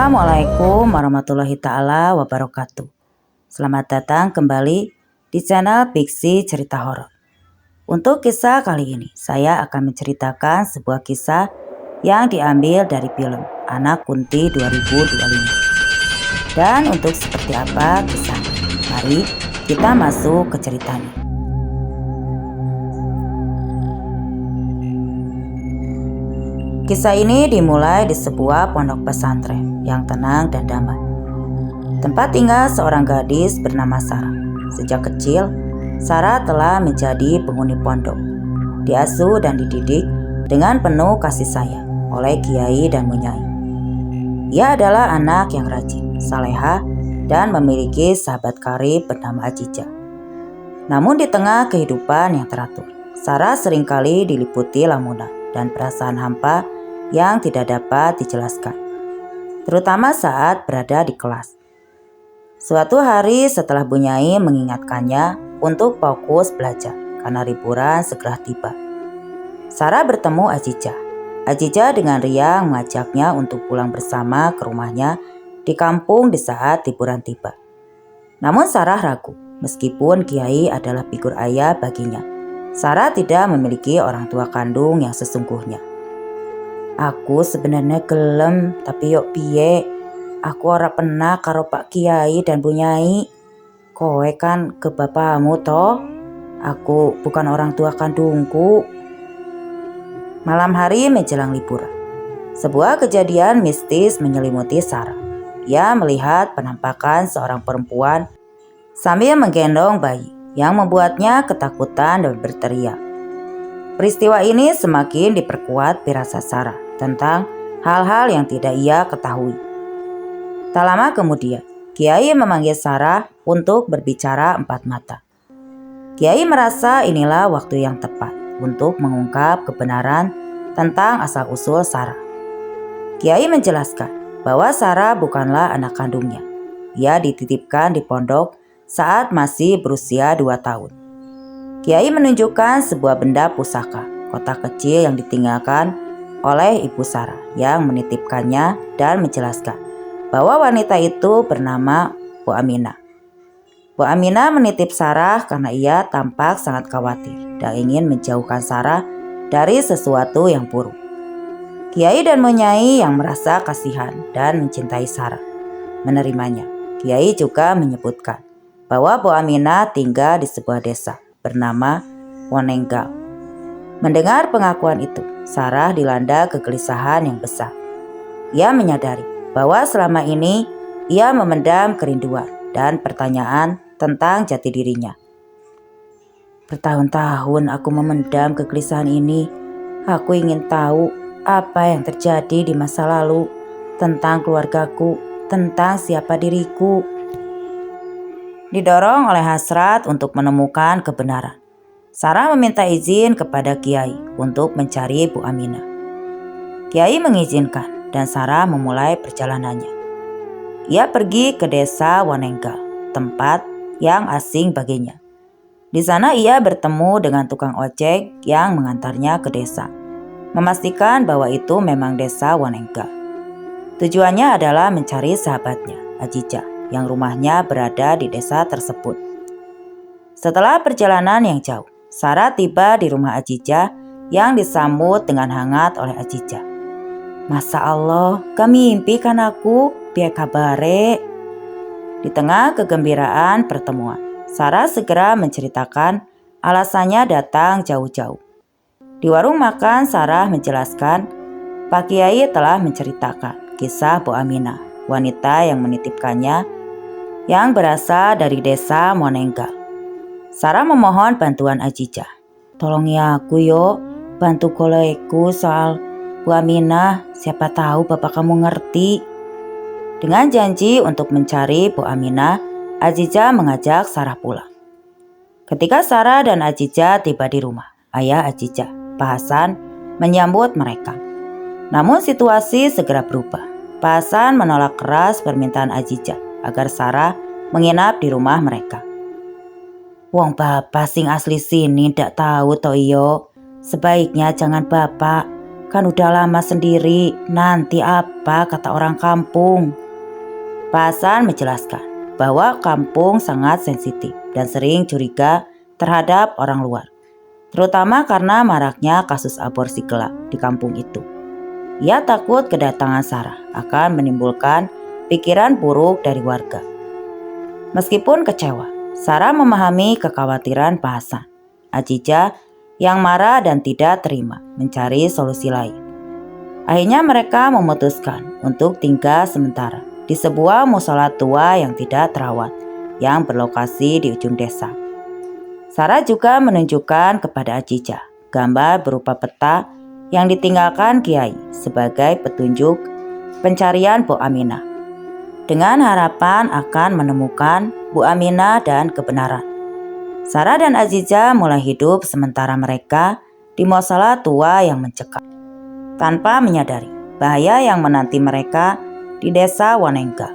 Assalamualaikum warahmatullahi ta'ala wabarakatuh. Selamat datang kembali di channel Fiksi Cerita Horor. Untuk kisah kali ini, saya akan menceritakan sebuah kisah yang diambil dari film Anak Kunti 2025. Dan untuk seperti apa kisahnya? Mari kita masuk ke ceritanya. Kisah ini dimulai di sebuah pondok pesantren yang tenang dan damai. Tempat tinggal seorang gadis bernama Sarah. Sejak kecil, Sarah telah menjadi penghuni pondok. Diasuh dan dididik dengan penuh kasih sayang oleh kiai dan munyai. Ia adalah anak yang rajin, salehah, dan memiliki sahabat karib bernama Ajija. Namun di tengah kehidupan yang teratur, Sarah seringkali diliputi lamunan dan perasaan hampa yang tidak dapat dijelaskan, terutama saat berada di kelas. Suatu hari setelah Bunyai mengingatkannya untuk fokus belajar karena liburan segera tiba, Sarah bertemu Ajija. Ajija dengan riang mengajaknya untuk pulang bersama ke rumahnya di kampung di saat liburan tiba. Namun Sarah ragu, meskipun kiai adalah figur ayah baginya. Sarah tidak memiliki orang tua kandung yang sesungguhnya. Aku sebenarnya gelem, tapi yok piye, aku ora pernah karo Pak Kiai dan Bunyai. Kowe kan ke bapakmu toh, aku bukan orang tua kandungku. Malam hari menjelang liburan, sebuah kejadian mistis menyelimuti Sarah. Ia melihat penampakan seorang perempuan sambil menggendong bayi yang membuatnya ketakutan dan berteriak. Peristiwa ini semakin diperkuat firasat Sarah tentang hal-hal yang tidak ia ketahui. Tak lama kemudian, Kiai memanggil Sarah untuk berbicara empat mata. Kiai merasa inilah waktu yang tepat untuk mengungkap kebenaran tentang asal-usul Sarah. Kiai menjelaskan bahwa Sarah bukanlah anak kandungnya. Ia dititipkan di pondok saat masih berusia 2 tahun. Kiai menunjukkan sebuah benda pusaka, kotak kecil yang ditinggalkan oleh ibu Sarah yang menitipkannya dan menjelaskan bahwa wanita itu bernama Bu Aminah. Bu Aminah menitip Sarah karena ia tampak sangat khawatir dan ingin menjauhkan Sarah dari sesuatu yang buruk. Kiai dan Munyai yang merasa kasihan dan mencintai Sarah menerimanya. Kiai juga menyebutkan bahwa Bu Aminah tinggal di sebuah desa bernama Wonenggal. Mendengar pengakuan itu, Sarah dilanda kegelisahan yang besar. Ia menyadari bahwa selama ini ia memendam kerinduan dan pertanyaan tentang jati dirinya. Bertahun-tahun aku memendam kegelisahan ini. Aku ingin tahu apa yang terjadi di masa lalu, tentang keluargaku, tentang siapa diriku. Didorong oleh hasrat untuk menemukan kebenaran, Sarah meminta izin kepada Kiai untuk mencari Bu Aminah. Kiai mengizinkan dan Sarah memulai perjalanannya. Ia pergi ke desa Wonenggal, tempat yang asing baginya. Di sana ia bertemu dengan tukang ojek yang mengantarnya ke desa, memastikan bahwa itu memang desa Wonenggal. Tujuannya adalah mencari sahabatnya, Ajija, yang rumahnya berada di desa tersebut. Setelah perjalanan yang jauh, Sarah tiba di rumah Ajija yang disambut dengan hangat oleh Ajija. Masya Allah, kami mimpi kan aku, piye kabare? Di tengah kegembiraan pertemuan, Sarah segera menceritakan alasannya datang jauh-jauh. Di warung makan, Sarah menjelaskan Pak Kiai telah menceritakan kisah Bu Aminah, wanita yang menitipkannya yang berasal dari desa Wonenggal. Sarah memohon bantuan Ajija. Tolong ya aku yo, bantu koleku soal Bu Aminah, siapa tahu bapak kamu ngerti. Dengan janji untuk mencari Bu Aminah, Ajija mengajak Sarah pulang. Ketika Sarah dan Ajija tiba di rumah, ayah Ajija, Pak Hasan, menyambut mereka. Namun situasi segera berubah. Pak Hasan menolak keras permintaan Ajija agar Sarah menginap di rumah mereka. Wong bapak sing asli sini ndak tahu toh iyo. Sebaiknya jangan bapak, Kan udah lama sendiri, nanti apa kata orang kampung? Pak Hasan menjelaskan bahwa kampung sangat sensitif dan sering curiga terhadap orang luar, terutama karena maraknya kasus aborsi gelap di kampung itu. Ia takut kedatangan Sarah akan menimbulkan pikiran buruk dari warga. Meskipun kecewa, Sarah memahami kekhawatiran Pak Hasan. Ajija yang marah dan tidak terima mencari solusi lain. Akhirnya mereka memutuskan untuk tinggal sementara di sebuah musola tua yang tidak terawat yang berlokasi di ujung desa. Sarah juga menunjukkan kepada Ajija gambar berupa peta yang ditinggalkan Kiai sebagai petunjuk pencarian Bu Aminah, dengan harapan akan menemukan Bu Aminah dan kebenaran. Sarah dan Aziza mulai hidup sementara mereka di musola tua yang mencekam, tanpa menyadari bahaya yang menanti mereka di desa Wanengga.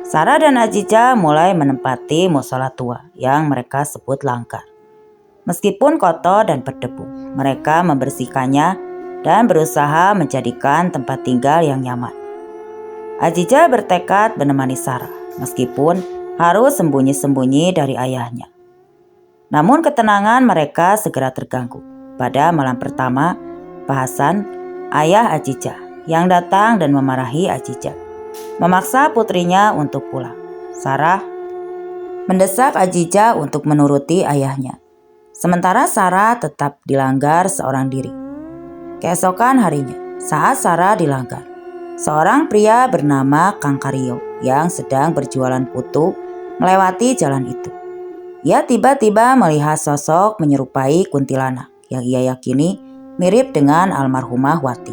Sarah dan Aziza mulai menempati musola tua yang mereka sebut langgar. Meskipun kotor dan berdebu, mereka membersihkannya dan berusaha menjadikan tempat tinggal yang nyaman. Aziza bertekad menemani Sarah, meskipun harus sembunyi-sembunyi dari ayahnya. Namun ketenangan mereka segera terganggu pada malam pertama Pak Hasan, ayah Aziza, yang datang dan memarahi Aziza, memaksa putrinya untuk pulang. Sarah mendesak Aziza untuk menuruti ayahnya, sementara Sarah tetap dilanggar seorang diri. Keesokan harinya, saat Sarah dilanggar, seorang pria bernama Kang Karyo yang sedang berjualan putu melewati jalan itu. Ia tiba-tiba melihat sosok menyerupai kuntilanak yang ia yakini mirip dengan almarhumah Wati.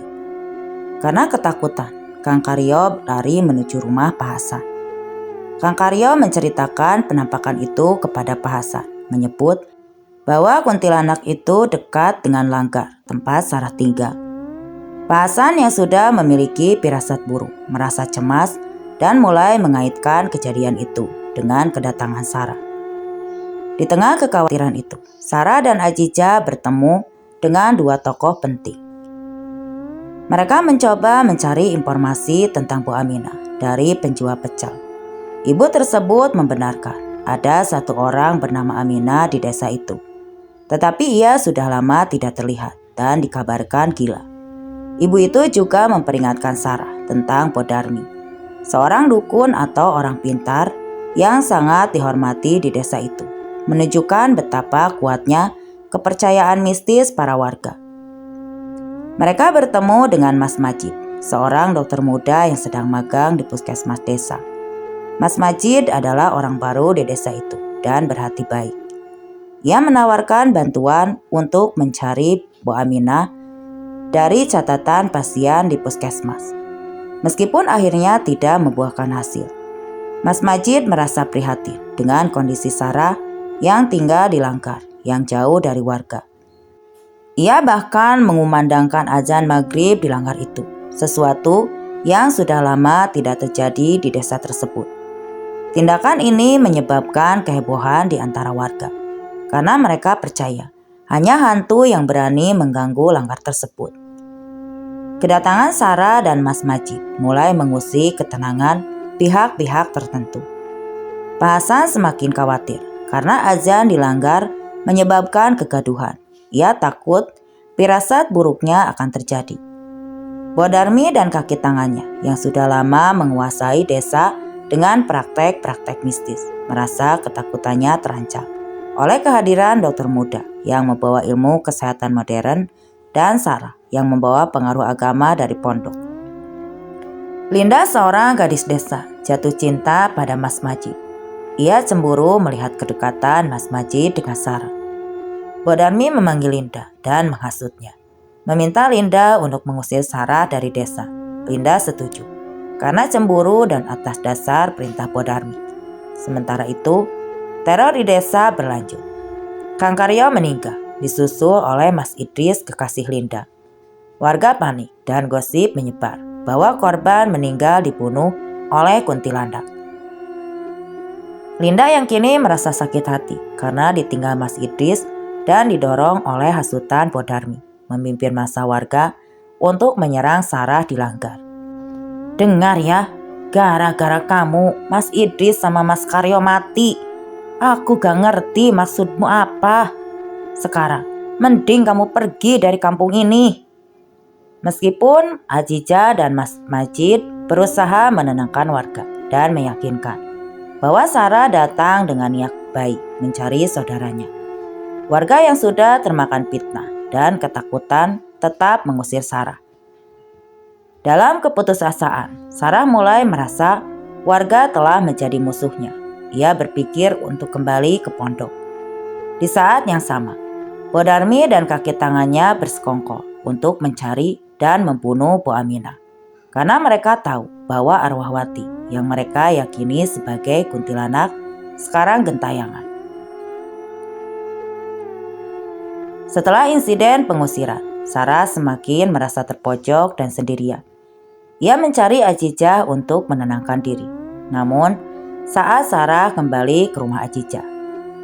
Karena ketakutan, Kang Karyo lari menuju rumah Pak Hasan. Kang Karyo menceritakan penampakan itu kepada Pak Hasan, menyebut bahwa kuntilanak itu dekat dengan langgar tempat Sarah tinggal. Pak Hasan yang sudah memiliki firasat buruk merasa cemas dan mulai mengaitkan kejadian itu dengan kedatangan Sarah. Di tengah kekhawatiran itu, Sarah dan Aziza bertemu dengan dua tokoh penting. Mereka mencoba mencari informasi tentang Bu Aminah dari penjual pecel. Ibu tersebut membenarkan ada satu orang bernama Aminah di desa itu, tetapi ia sudah lama tidak terlihat dan dikabarkan gila. Ibu itu juga memperingatkan Sarah tentang Bodarmi, seorang dukun atau orang pintar yang sangat dihormati di desa itu, menunjukkan betapa kuatnya kepercayaan mistis para warga. Mereka bertemu dengan Mas Majid, seorang dokter muda yang sedang magang di puskesmas desa. Mas Majid adalah orang baru di desa itu dan berhati baik. Ia menawarkan bantuan untuk mencari Bu Aminah dari catatan pasien di puskesmas. Meskipun akhirnya tidak membuahkan hasil, Mas Majid merasa prihatin dengan kondisi Sarah yang tinggal di langgar yang jauh dari warga. Ia bahkan mengumandangkan azan maghrib di langgar itu, sesuatu yang sudah lama tidak terjadi di desa tersebut. Tindakan ini menyebabkan kehebohan di antara warga, karena mereka percaya hanya hantu yang berani mengganggu langgar tersebut. Kedatangan Sarah dan Mas Majid mulai mengusik ketenangan pihak-pihak tertentu. Pak Hasan semakin khawatir karena azan dilanggar menyebabkan kegaduhan. Ia takut firasat buruknya akan terjadi. Bodarmi dan kaki tangannya yang sudah lama menguasai desa dengan praktek-praktek mistis merasa ketakutannya terancam oleh kehadiran dokter muda yang membawa ilmu kesehatan modern dan Sarah yang membawa pengaruh agama dari pondok. Linda, seorang gadis desa, jatuh cinta pada Mas Majid. Ia cemburu melihat kedekatan Mas Majid dengan Sarah. Bodarmi memanggil Linda dan menghasutnya, meminta Linda untuk mengusir Sarah dari desa. Linda setuju karena cemburu dan atas dasar perintah Bodarmi. Sementara itu, teror di desa berlanjut. Kang Karyo meninggal, disusul oleh Mas Idris, kekasih Linda. Warga panik dan gosip menyebar bahwa korban meninggal dibunuh oleh kuntilanak. Linda yang kini merasa sakit hati karena ditinggal Mas Idris dan didorong oleh hasutan Bodarmi, memimpin massa warga untuk menyerang Sarah di Langgar. "Dengar ya, gara-gara kamu Mas Idris sama Mas Karyo mati. Aku gak ngerti maksudmu apa. Sekarang mending kamu pergi dari kampung ini." Meskipun Ajija dan Mas Majid berusaha menenangkan warga dan meyakinkan bahwa Sarah datang dengan niat baik mencari saudaranya, warga yang sudah termakan fitnah dan ketakutan tetap mengusir Sarah. Dalam keputusasaan, Sarah mulai merasa warga telah menjadi musuhnya. Ia berpikir untuk kembali ke pondok. Di saat yang sama, Bodarmi dan kaki tangannya bersekongkol untuk mencari dan membunuh Bu Aminah. Karena mereka tahu bahwa arwah Wati yang mereka yakini sebagai kuntilanak sekarang gentayangan. Setelah insiden pengusiran, Sarah semakin merasa terpojok dan sendirian. Ia mencari Ajijah untuk menenangkan diri. Namun, saat Sarah kembali ke rumah Ajijah,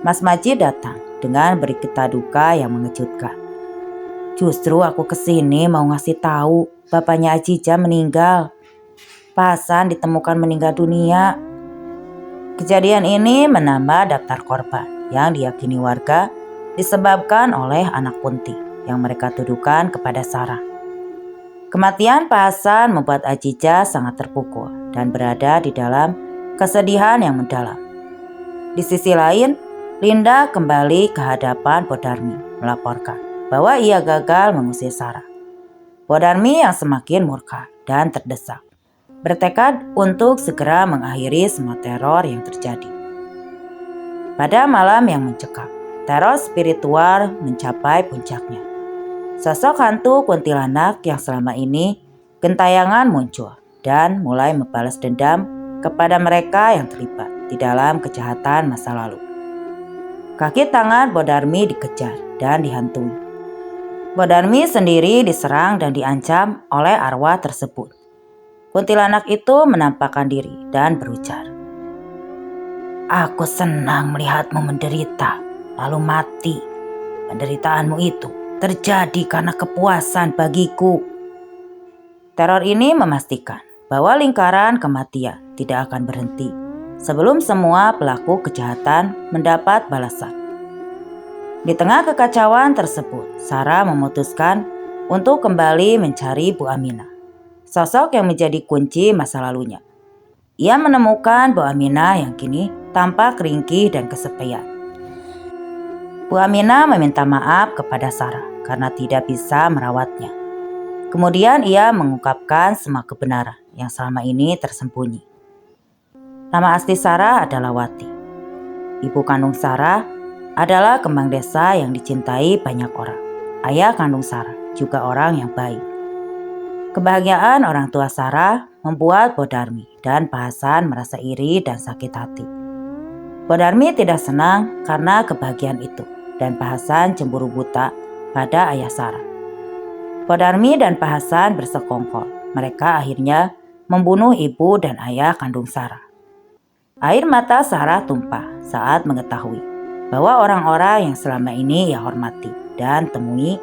Mas Majid datang dengan berita duka yang mengejutkan. "Justru aku kesini mau ngasih tahu bapaknya Ajijah meninggal. Pak Hasan ditemukan meninggal dunia." Kejadian ini menambah daftar korban yang diyakini warga disebabkan oleh anak Punti yang mereka tuduhkan kepada Sarah. Kematian Pak Hasan membuat Ajijah sangat terpukul dan berada di dalam kesedihan yang mendalam. Di sisi lain, Linda kembali ke hadapan Bodarmi melaporkan bahwa ia gagal mengusir Sarah. Bodarmi yang semakin murka dan terdesak, bertekad untuk segera mengakhiri semua teror yang terjadi. Pada malam yang mencekam, teror spiritual mencapai puncaknya. Sosok hantu kuntilanak yang selama ini gentayangan muncul dan mulai membalas dendam kepada mereka yang terlibat di dalam kejahatan masa lalu. Kaki tangan Bodarmi dikejar dan dihantui. Bodarmi sendiri diserang dan diancam oleh arwah tersebut. Kuntilanak itu menampakkan diri dan berujar, "Aku senang melihatmu menderita, lalu mati. Penderitaanmu itu terjadi karena kepuasan bagiku." Teror ini memastikan bahwa lingkaran kematian tidak akan berhenti sebelum semua pelaku kejahatan mendapat balasan. Di tengah kekacauan tersebut, Sarah memutuskan untuk kembali mencari Bu Aminah, sosok yang menjadi kunci masa lalunya. Ia menemukan Bu Aminah yang kini tampak ringkih dan kesepian. Bu Aminah meminta maaf kepada Sarah karena tidak bisa merawatnya. Kemudian ia mengungkapkan semua kebenaran yang selama ini tersembunyi. Nama asli Sarah adalah Wati. Ibu kandung Sarah adalah kembang desa yang dicintai banyak orang. Ayah kandung Sarah juga orang yang baik. Kebahagiaan orang tua Sarah membuat Bodarmi dan Pak Hasan merasa iri dan sakit hati. Bodarmi tidak senang karena kebahagiaan itu dan Pak Hasan cemburu buta pada ayah Sarah. Bodarmi dan Pak Hasan bersekongkol. Mereka akhirnya membunuh ibu dan ayah kandung Sarah. Air mata Sarah tumpah saat mengetahui bahwa orang-orang yang selama ini ia hormati dan temui,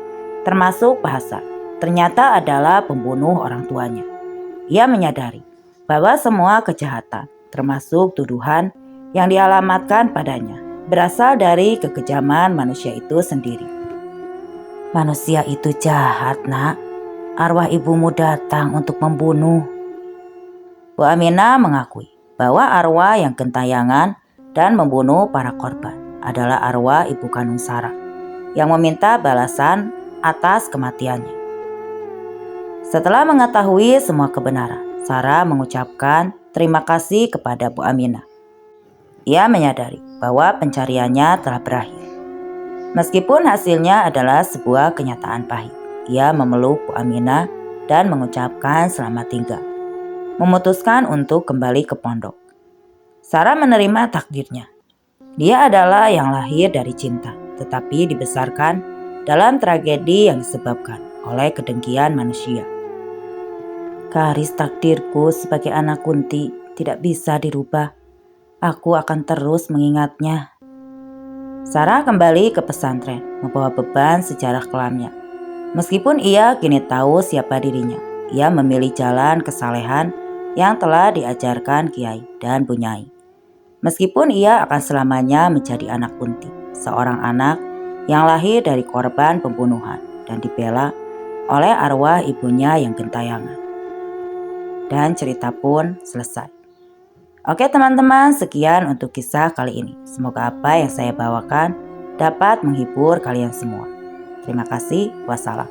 termasuk Pak Hasan, ternyata adalah pembunuh orang tuanya. Ia menyadari bahwa semua kejahatan, termasuk tuduhan yang dialamatkan padanya, berasal dari kekejaman manusia itu sendiri. "Manusia itu jahat, Nak. Arwah ibumu datang untuk membunuh." Bu Aminah mengakui bahwa arwah yang gentayangan dan membunuh para korban adalah arwah ibu kandung Sarah yang meminta balasan atas kematiannya. Setelah mengetahui semua kebenaran, Sarah mengucapkan terima kasih kepada Bu Aminah. Ia menyadari bahwa pencariannya telah berakhir. Meskipun hasilnya adalah sebuah kenyataan pahit, ia memeluk Bu Aminah dan mengucapkan selamat tinggal. Memutuskan untuk kembali ke pondok. Sarah menerima takdirnya. Dia adalah yang lahir dari cinta, tetapi dibesarkan dalam tragedi yang disebabkan oleh kedengkian manusia. "Garis takdirku sebagai anak Kunti tidak bisa dirubah. Aku akan terus mengingatnya." Sarah kembali ke pesantren, membawa beban sejarah kelamnya. Meskipun ia kini tahu siapa dirinya, ia memilih jalan kesalehan yang telah diajarkan Kiai dan Bunyai. Meskipun ia akan selamanya menjadi anak Kunti, seorang anak yang lahir dari korban pembunuhan dan dibela oleh arwah ibunya yang gentayangan. Dan cerita pun selesai. Oke teman-teman, sekian untuk kisah kali ini. Semoga apa yang saya bawakan dapat menghibur kalian semua. Terima kasih, wassalam.